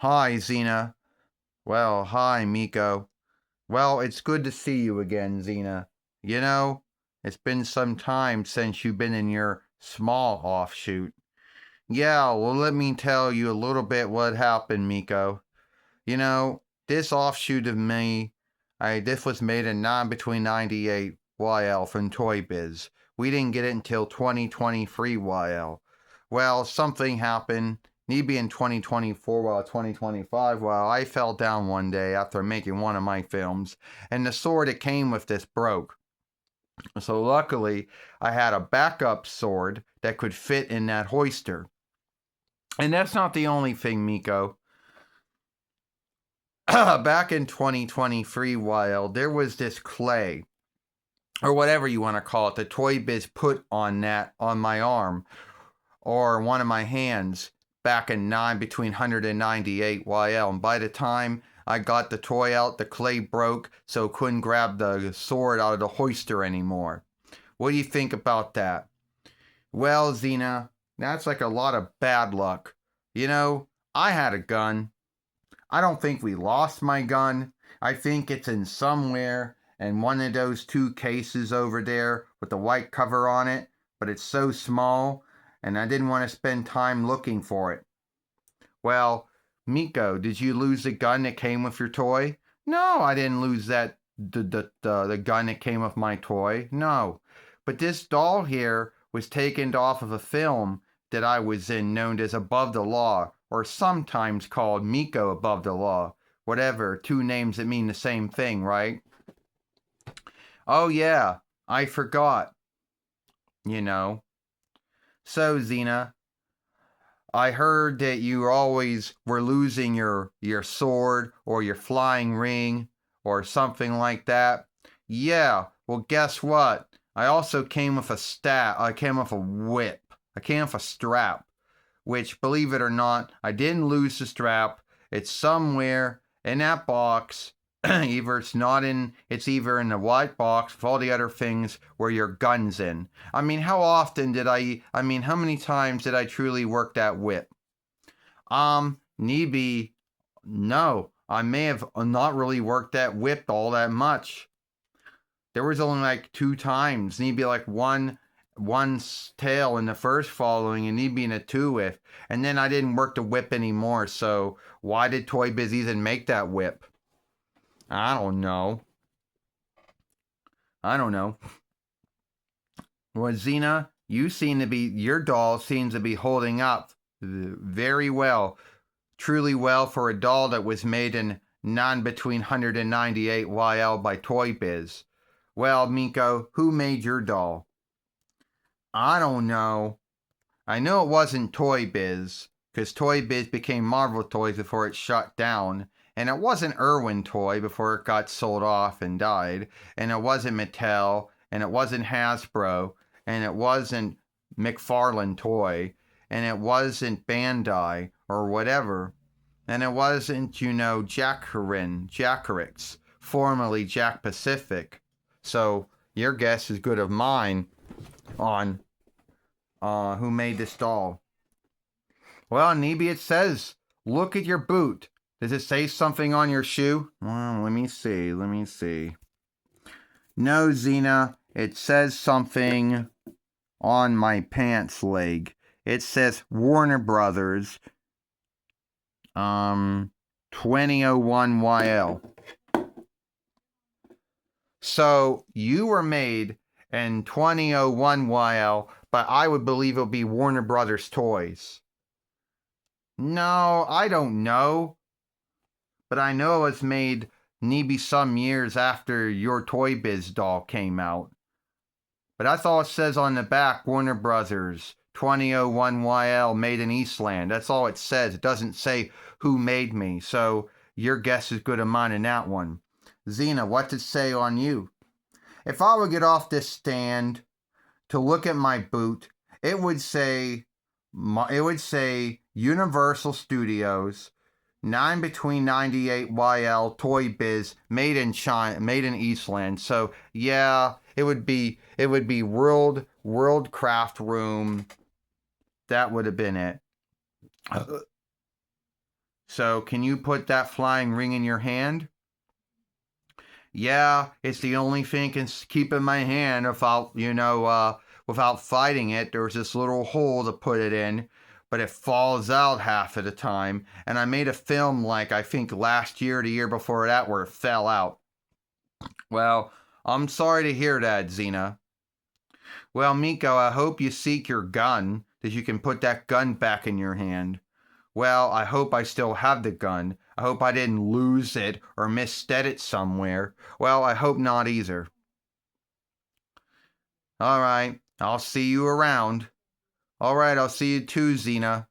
Hi, Xena. Well, hi, Miko. Well, it's good to see you again, Xena. You know, it's been some time since you've been in your small offshoot. Yeah, well, let me tell you a little bit what happened, Miko. This offshoot of me, this was made in between 98 YL from Toy Biz. We didn't get it until 2023 YL. Well, something happened. Maybe in 2024, 2025, I fell down one day after making one of my films, and the sword that came with this broke. So luckily, I had a backup sword that could fit in that hoister. And that's not the only thing, Miko. Back in 2023, while there was this clay, or whatever you want to call it, the Toy Biz put on my arm, or one of my hands, back in between 198 YL. And by the time I got the toy out, the clay broke, so couldn't grab the sword out of the hoister anymore. What do you think about that? Well, Xena, that's like a lot of bad luck. I had a gun. I don't think we lost my gun. I think it's in somewhere in one of those two cases over there with the white cover on it, but it's so small, and I didn't want to spend time looking for it. Well, Miko, did you lose the gun that came with your toy? No, I didn't lose the gun that came with my toy. No. But this doll here was taken off of a film that I was in known as Above the Law, or sometimes called Miko Above the Law. Whatever, two names that mean the same thing, right? Oh yeah, I forgot. You know. So, Xena, I heard that you always were losing your sword or your flying ring or something like that. Yeah, well, guess what? I also came with I came with a whip. I came with a strap, which, believe it or not, I didn't lose the strap. It's somewhere in that box. It's either in the white box with all the other things where your gun's in. How many times did I truly work that whip? Maybe, no, I may have not really worked that whip all that much. There was only like two times, maybe like one's tail in the first following and me being a two whip, and then I didn't work the whip anymore. So why did Toy Biz even make that whip? I don't know. Well, Xena, your doll seems to be holding up very well, truly well for a doll that was made in between 198 YL by Toy Biz. Well, Miko, who made your doll? I don't know. I know it wasn't Toy Biz, because Toy Biz became Marvel Toys before it shut down, and it wasn't Irwin Toy before it got sold off and died, and it wasn't Mattel, and it wasn't Hasbro, and it wasn't McFarlane Toy, and it wasn't Bandai, or whatever, and it wasn't, Jackarix, formerly Jack Pacific. So, your guess is good of mine on who made this doll. Well, maybe it says, look at your boot. Does it say something on your shoe? Well, let me see. No, Xena, it says something on my pants leg. It says Warner Brothers, 2001 YL. So you were made in 2001 YL, but I would believe it'll be Warner Brothers Toys. No, I don't know. But I know it was made maybe some years after your Toy Biz doll came out. But that's all it says on the back, Warner Brothers, 2001 YL, made in Eastland. That's all it says. It doesn't say who made me. So your guess is good of mine in that one. Xena, what's it say on you? If I would get off this stand to look at my boot, it would say Universal Studios, between 98 YL Toy Biz, made in China, made in Eastland. So yeah, it would be World Craft Room. That would have been it. So can you put that flying ring in your hand? Yeah, it's the only thing can keep in my hand without, without fighting it. There's this little hole to put it in, but it falls out half of the time. And I made a film, like, I think last year, the year before that, where it fell out. Well, I'm sorry to hear that, Xena. Well, Miko, I hope you seek your gun, that you can put that gun back in your hand. Well, I hope I still have the gun. I hope I didn't lose it or misstead it somewhere. Well, I hope not either. All right, I'll see you around. All right, I'll see you too, Xena.